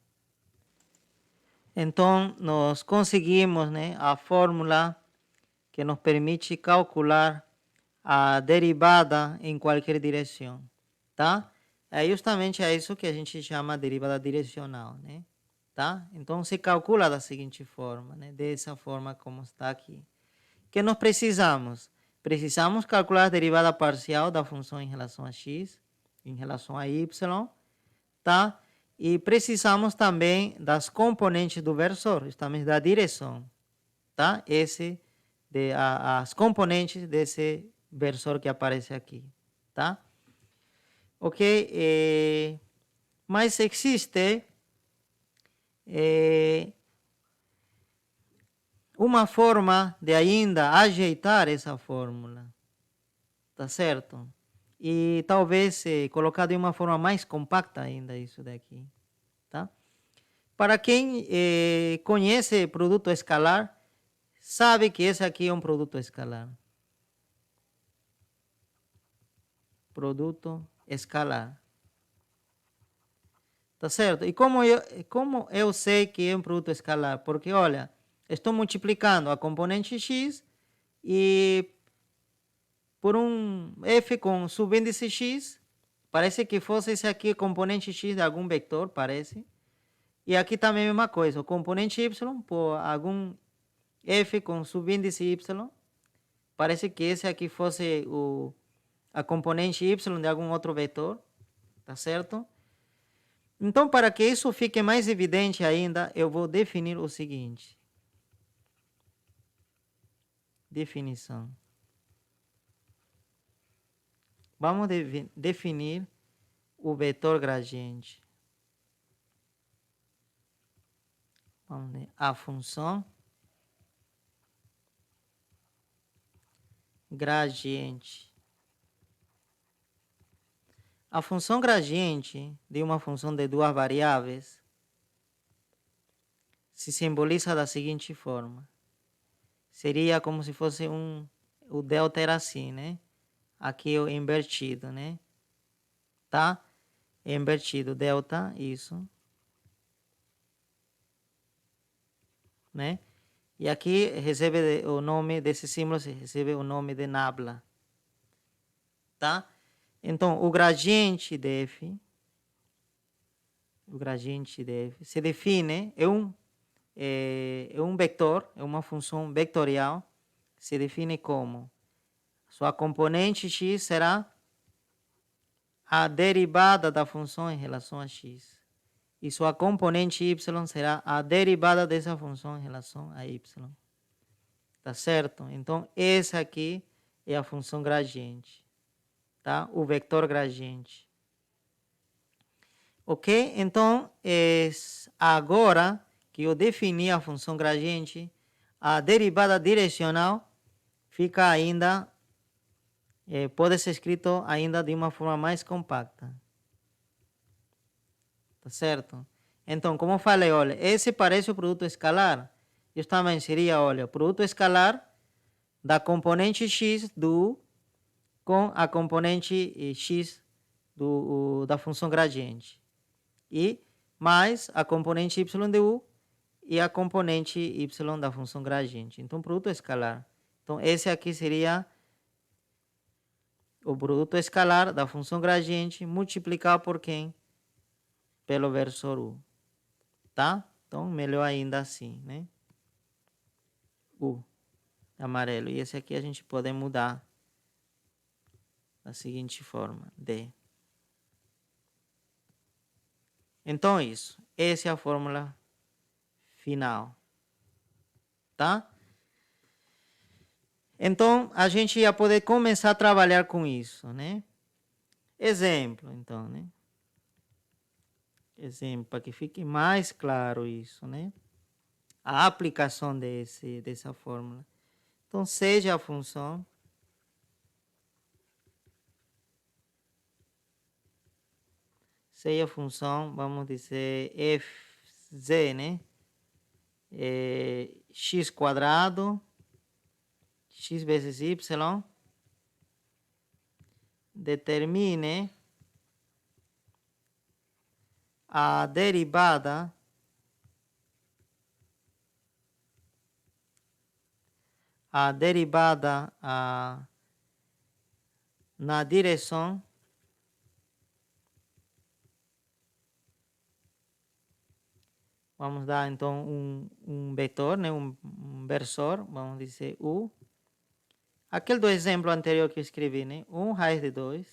Então, nós conseguimos, né, a fórmula que nos permite calcular a derivada em qualquer direção, tá? É justamente isso que a gente chama de derivada direcional, né? Tá? Então, se calcula da seguinte forma, né? Dessa forma como está aqui. Que nós precisamos? precisamos calcular a derivada parcial da função em relação a x, em relação a y, tá? E precisamos também das componentes do versor, justamente da direção, tá? As componentes desse versor que aparece aqui, tá? Ok? Mas existe uma forma de ainda ajeitar essa fórmula, tá certo? E talvez colocar de uma forma mais compacta ainda isso daqui, tá? Para quem conhece produto escalar, sabe que esse aqui é um produto escalar. Produto escalar. Tá certo? E como eu sei que é um produto escalar? Porque, olha, estou multiplicando a componente x e por um f com subíndice x, parece que fosse esse aqui componente x de algum vetor, parece. E aqui também a mesma coisa, o componente y por algum f com subíndice y, parece que esse aqui fosse a componente y de algum outro vetor, tá certo? Então, para que isso fique mais evidente ainda, eu vou definir o seguinte. Definição. Vamos definir o vetor gradiente. Vamos ver. A função gradiente. A função gradiente de uma função de duas variáveis se simboliza da seguinte forma. Seria como se fosse o delta era assim, né? Aqui é o invertido, né? Tá? É invertido, delta, isso. Né? E aqui recebe o nome desse símbolo, recebe o nome de nabla. Tá? Então, o gradiente de f se define, é um vetor, é uma função vetorial, se define como sua componente x será a derivada da função em relação a x. E sua componente y será a derivada dessa função em relação a y. Tá certo? Então, essa aqui é a função gradiente. Tá? O vetor gradiente. Ok? Então, agora que eu defini a função gradiente, a derivada direcional fica ainda, pode ser escrito ainda de uma forma mais compacta. Tá certo? Então, como eu falei, olha, esse parece o produto escalar. Justamente seria, olha, o produto escalar da componente x do u com a componente x da função gradiente. E mais a componente y de u e a componente y da função gradiente. Então, produto escalar. Então, esse aqui seria o produto escalar da função gradiente multiplicado por quem? Pelo versor u. Tá? Então, melhor ainda assim, né? U, amarelo. E esse aqui a gente pode mudar da seguinte forma, D. Então, isso. Essa é a fórmula final. Tá? Então, a gente ia poder começar a trabalhar com isso, né? Exemplo, então, né? Exemplo, para que fique mais claro isso, né? A aplicação dessa fórmula. Então, seja a função vamos dizer, fz, né? X quadrado, x vezes y, determine a derivada na direção vamos dar então um vetor, né? um versor, vamos dizer u, Aquele do exemplo anterior que eu escrevi, né? 1 raiz de 2,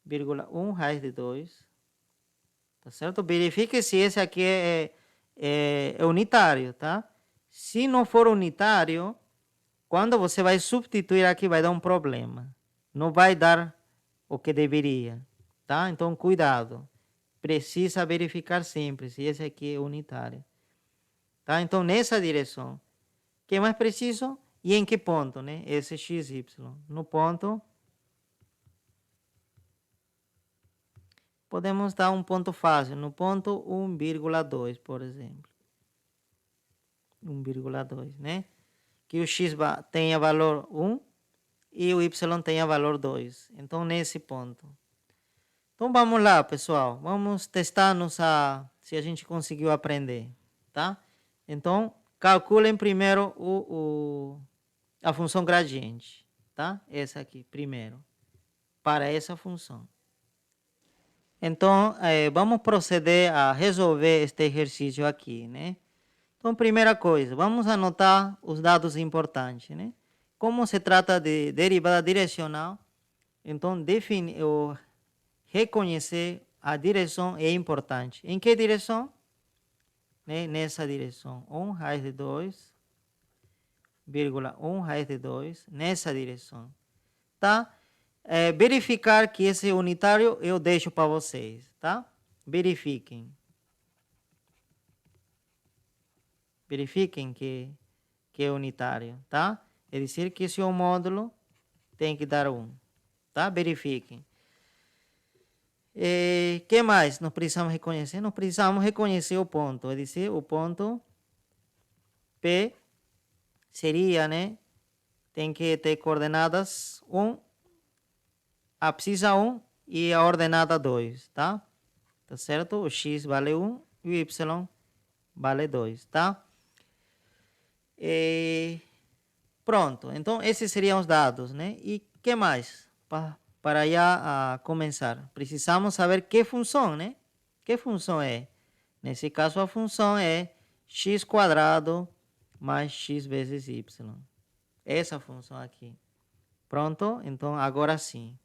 vírgula 1 raiz de 2. Tá certo? Verifique se esse aqui é unitário, tá? Se não for unitário, quando você vai substituir aqui, vai dar um problema. Não vai dar o que deveria, tá? Então, cuidado. Precisa verificar sempre se esse aqui é unitário. Tá? Então, nessa direção. O que é mais preciso? E em que ponto, né? Esse x, y. No ponto, podemos dar um ponto fácil. No ponto 1,2, por exemplo. 1,2, né? Que o x tenha valor 1 e o y tenha valor 2. Então, nesse ponto. Então, vamos lá, pessoal. Vamos testar se a gente conseguiu aprender, tá? Então, calculem primeiro a função gradiente, tá? Essa aqui, primeiro, para essa função. Então, vamos proceder a resolver este exercício aqui, né? Então, primeira coisa, vamos anotar os dados importantes, né? Como se trata de derivada direcional, então, reconhecer a direção é importante. Em que direção? Né? Nessa direção. 1 raiz de 2, vírgula 1 raiz de 2, nessa direção. Tá? Verificar que esse unitário eu deixo para vocês, tá? Verifiquem. Verifiquem que é unitário, tá? É dizer que esse módulo tem que dar 1, tá? Verifiquem. Que mais nós precisamos reconhecer? Nós precisamos reconhecer o ponto, é dizer, o ponto P seria, né? Tem que ter coordenadas 1, abscissa 1 e a ordenada 2, tá? Tá certo? O x vale 1 e o y vale 2, tá? Pronto, então esses seriam os dados, né? E que mais? Para já começar, precisamos saber que função, né? Que função é? Nesse caso, a função é x² mais x vezes y. Essa função aqui. Pronto? Então, agora sim.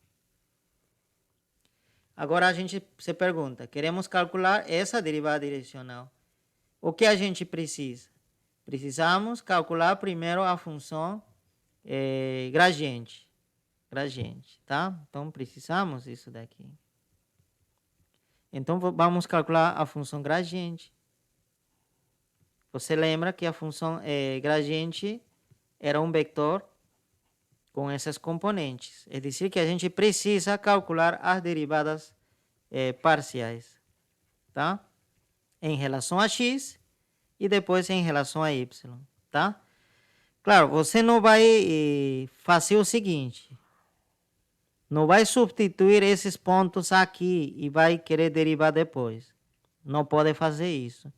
Agora a gente se pergunta, queremos calcular essa derivada direcional. O que a gente precisa? Precisamos calcular primeiro a função gradiente. Gradiente, tá? Então, precisamos isso daqui. Então, vamos calcular a função gradiente. Você lembra que a função gradiente era um vetor com essas componentes. É dizer, que a gente precisa calcular as derivadas parciais, tá? Em relação a x e depois em relação a y, tá? Claro, você não vai fazer o seguinte, não vai substituir esses pontos aqui e vai querer derivar depois. Não pode fazer isso.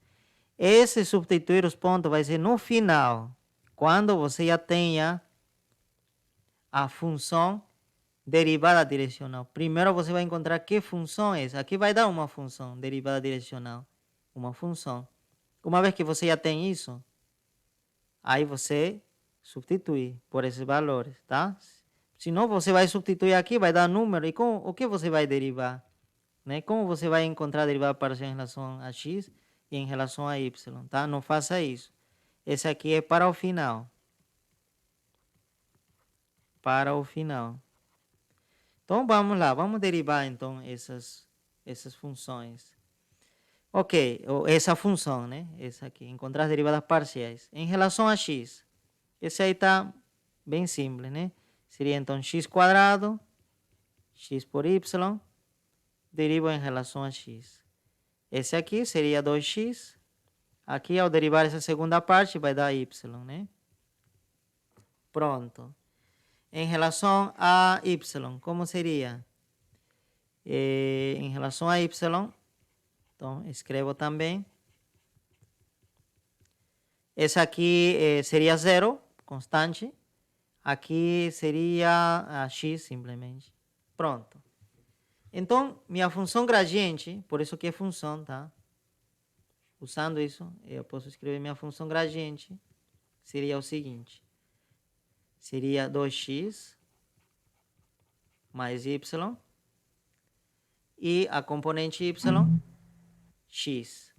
Esse substituir os pontos vai ser no final, quando você já tenha a função derivada direcional. Primeiro você vai encontrar que função é essa. Aqui vai dar uma função derivada direcional. Uma função. Uma vez que você já tem isso, aí você substitui por esses valores, tá? Senão você vai substituir aqui, vai dar número. E o que você vai derivar? Né? Como você vai encontrar a derivada parcial em relação a x e em relação a y, tá? Não faça isso. Esse aqui é para o final. Para o final. Então, vamos lá. Vamos derivar, então, essas funções. Ok, essa função, né? Essa aqui, encontrar as derivadas parciais. Em relação a x, esse aí está bem simples, né? Seria, então, x², x por y, derivo em relação a x. Esse aqui seria 2x. Aqui, ao derivar essa segunda parte, vai dar y, né? Pronto. Em relação a y, como seria? Em relação a y, então, escrevo também. Esse aqui seria 0, constante. Aqui seria x, simplesmente. Pronto. Então, minha função gradiente, por isso que é função, tá? Usando isso, eu posso escrever minha função gradiente. Seria o seguinte. seria 2x mais y. E a componente y, x.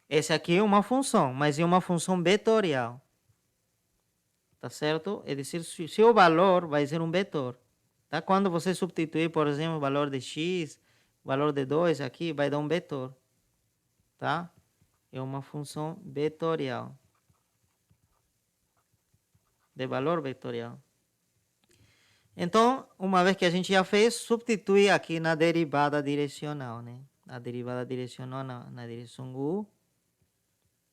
Essa aqui é uma função, mas é uma função vetorial. Tá certo? É decir, se o valor vai ser um vetor. Tá? Quando você substituir, por exemplo, o valor de x, o valor de 2 aqui, vai dar um vetor. Tá? É uma função vetorial. De valor vetorial. Então, uma vez que a gente já fez, substitui aqui na derivada direcional, né? A derivada direcional na direção U.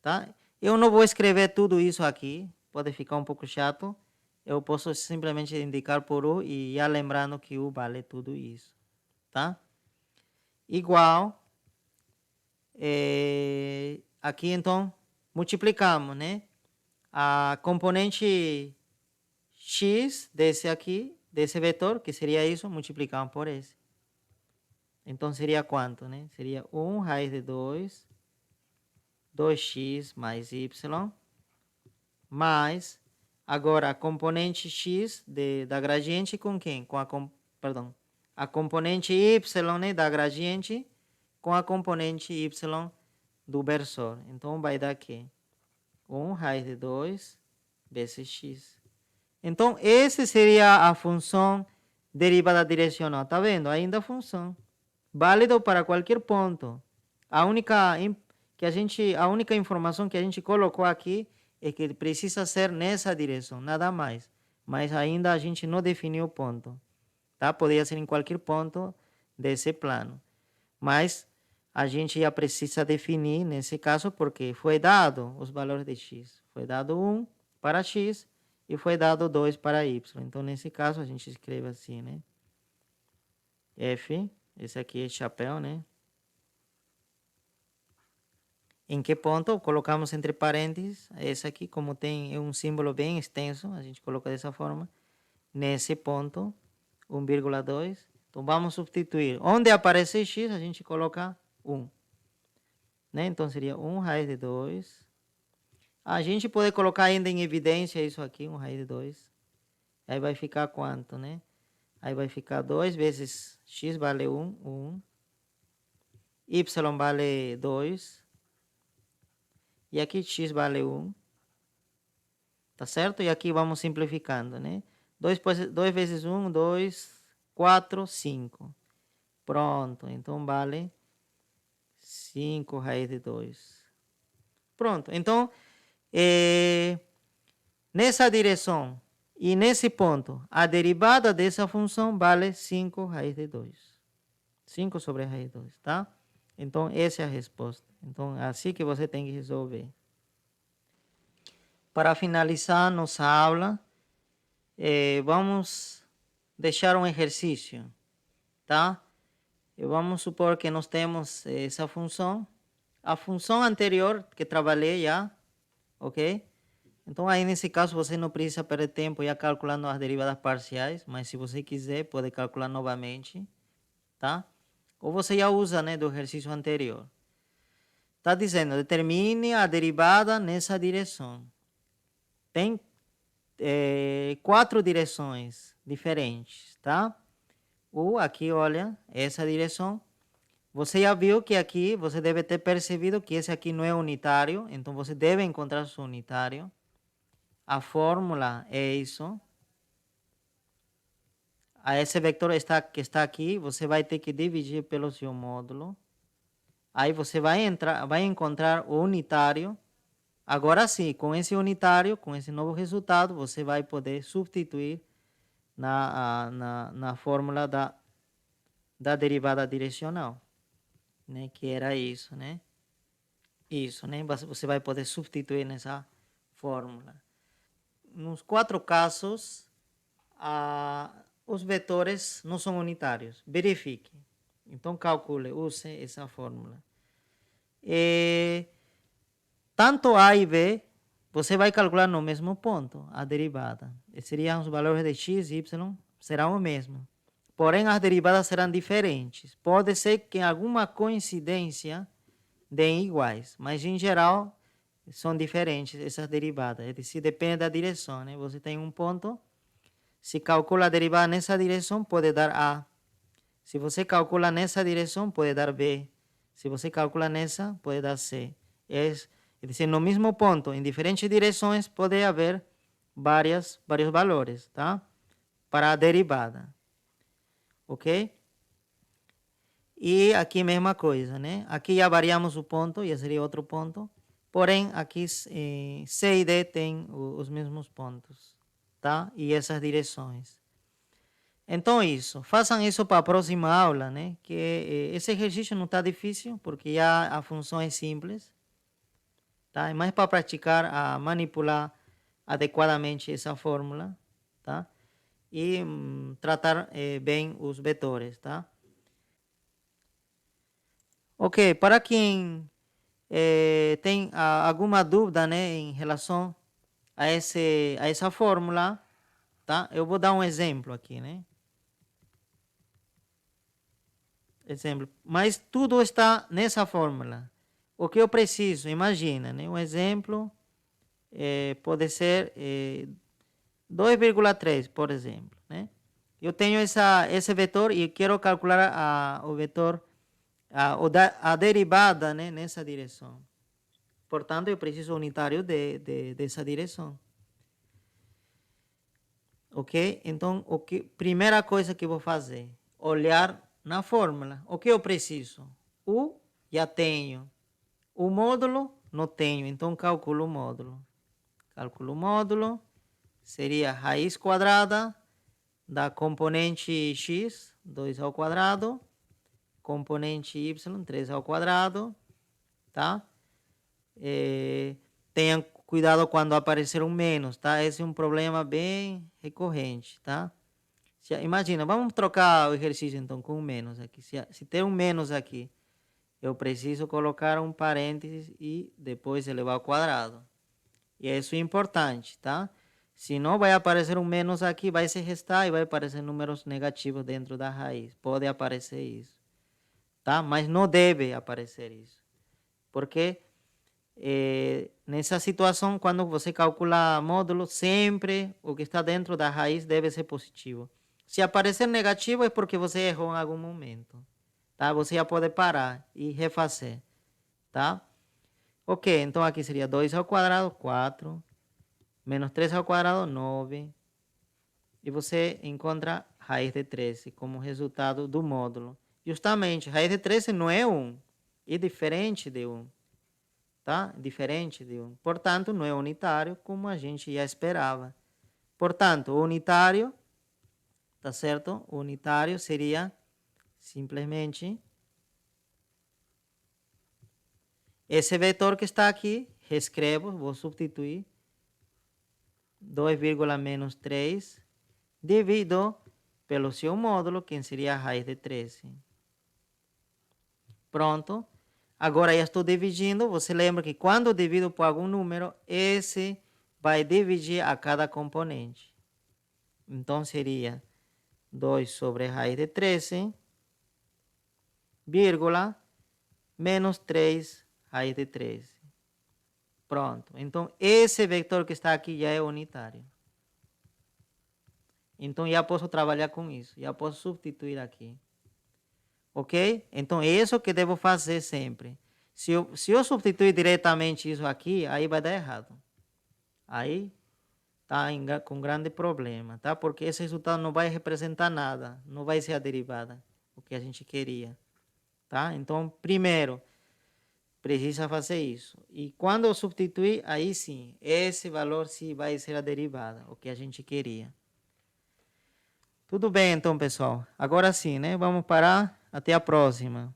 Tá? Eu não vou escrever tudo isso aqui, pode ficar um pouco chato. Eu posso simplesmente indicar por U e já lembrando que U vale tudo isso. Tá? Igual. Aqui, então, multiplicamos, né? A componente x desse aqui, desse vetor, que seria isso, multiplicamos por esse. Então, seria quanto, né? Seria 1 raiz de 2, 2x mais y, mais, agora, a componente x da gradiente com quem? A componente y, né, da gradiente com a componente y do versor. Então, vai dar aqui 1 raiz de 2 vezes x. Então, essa seria a função derivada direcional. Tá vendo? Ainda a função. Válido para qualquer ponto. A única informação que a gente colocou aqui é que precisa ser nessa direção, nada mais. Mas ainda a gente não definiu o ponto. Tá? Poderia ser em qualquer ponto desse plano. Mas a gente já precisa definir nesse caso porque foi dado os valores de x. Foi dado 1 para x e foi dado 2 para y. Então, nesse caso, a gente escreve assim, né? F, esse aqui é chapéu, né? Em que ponto? Colocamos entre parênteses. Esse aqui, como tem um símbolo bem extenso, a gente coloca dessa forma. Nesse ponto, 1,2. Então, vamos substituir. Onde aparece x, a gente coloca 1. Né? Então, seria 1 raiz de 2. A gente pode colocar ainda em evidência isso aqui, 1 raiz de 2. Aí vai ficar quanto, né? Aí vai ficar 2 vezes x vale 1. Y vale 2. E aqui x vale 1. Tá certo? E aqui vamos simplificando, né? 2 vezes 1, 2, 4, 5. Pronto. Então, vale 5 raiz de 2. Pronto. Então, nessa direção e nesse ponto, a derivada dessa função vale 5 raiz de 2. 5 sobre raiz de 2, tá? Então, essa é a resposta. Então, é assim que você tem que resolver. Para finalizar nossa aula, vamos deixar um exercício, tá? E vamos supor que nós temos essa função. A função anterior que trabalhei já, ok? Então, aí nesse caso, você não precisa perder tempo já calculando as derivadas parciais, mas se você quiser, pode calcular novamente, tá? Ou você já usa, né, do exercício anterior. Está dizendo, determine a derivada nessa direção. Tem 4 direções diferentes, tá? Ou aqui, olha, essa direção. Você já viu que aqui, você deve ter percebido que esse aqui não é unitário, então você deve encontrar seu unitário. A fórmula é isso. Esse vetor que está aqui, você vai ter que dividir pelo seu módulo. Aí você vai encontrar o unitário. Agora sim, com esse unitário, com esse novo resultado, você vai poder substituir na fórmula da derivada direcional, né? Que era isso, né? Isso, né? Você vai poder substituir nessa fórmula. Nos 4 casos, os vetores não são unitários. Verifique. Então, calcule, use essa fórmula. Tanto A e B, você vai calcular no mesmo ponto a derivada. Seriam os valores de x e y, serão o mesmo. Porém, as derivadas serão diferentes. Pode ser que em alguma coincidência deem iguais, mas em geral são diferentes essas derivadas. É decir, depende da direção, né? Você tem um ponto Se calcula a derivada nessa direção, pode dar A. Se você calcula nessa direção, pode dar B. Se você calcula nessa, pode dar C. É decir, no mesmo ponto, em diferentes direções, pode haver vários valores, tá? Para a derivada. Ok? E aqui mesma coisa, né? Aqui já variamos o ponto, já seria outro ponto. Porém, aqui C e D têm os mesmos pontos, tá? E essas direções. Então, isso. Façam isso para a próxima aula, né? Que esse exercício não está difícil, porque já a função é simples, tá? É mais para praticar a manipular adequadamente essa fórmula, tá? E tratar bem os vetores, tá? Ok, para quem tem alguma dúvida, né, em relação a essa fórmula, tá? Eu vou dar um exemplo aqui, né? Exemplo. Mas tudo está nessa fórmula. O que eu preciso, imagina, né? Um exemplo pode ser 2,3, por exemplo, né? Eu tenho esse vetor e quero calcular o vetor, a derivada, né, nessa direção. Portanto, eu preciso unitário dessa direção. Ok? Então, primeira coisa que vou fazer, olhar na fórmula. O que eu preciso? U, já tenho. O módulo, não tenho. Então, calculo o módulo. Calculo o módulo. Seria raiz quadrada da componente x, 2 ao quadrado. Componente y, 3 ao quadrado. Tá? Tenham cuidado quando aparecer um menos, tá? Esse é um problema bem recorrente, tá? Imagina, vamos trocar o exercício então com um menos aqui. Se tem um menos aqui, eu preciso colocar um parênteses e depois elevar ao quadrado. E isso é importante, tá? Se não vai aparecer um menos aqui, vai se restar e vai aparecer números negativos dentro da raiz. Pode aparecer isso, tá? Mas não deve aparecer isso. Porque nessa situação, quando você calcula módulo, sempre o que está dentro da raiz deve ser positivo. Se aparecer negativo é porque você errou em algum momento, tá? Você já pode parar e refazer, tá? Ok, então aqui seria 2 ao quadrado, 4, menos 3 ao quadrado, 9, e você encontra raiz de 13 como resultado do módulo. Justamente, raiz de 13 não é 1, é diferente de 1. Tá? Diferente de 1. Portanto, não é unitário como a gente já esperava. Portanto, o unitário, tá certo? O unitário seria simplesmente esse vetor que está aqui, reescrevo, vou substituir 2,-3 dividido pelo seu módulo, que seria a raiz de 13. Pronto. Agora já estou dividindo. Você lembra que quando eu divido por algum número, esse vai dividir a cada componente. Então, seria 2 sobre raiz de 13, vírgula, menos 3 raiz de 13. Pronto. Então, esse vetor que está aqui já é unitário. Então, já posso trabalhar com isso. Já posso substituir aqui. Ok? Então, é isso que devo fazer sempre. Se eu substituir diretamente isso aqui, aí vai dar errado. Aí está com grande problema, tá? Porque esse resultado não vai representar nada, não vai ser a derivada, o que a gente queria, tá? Então, primeiro, precisa fazer isso. E quando eu substituir, aí sim, esse valor sim vai ser a derivada, o que a gente queria. Tudo bem, então, pessoal. Agora sim, né? Vamos parar. Até a próxima.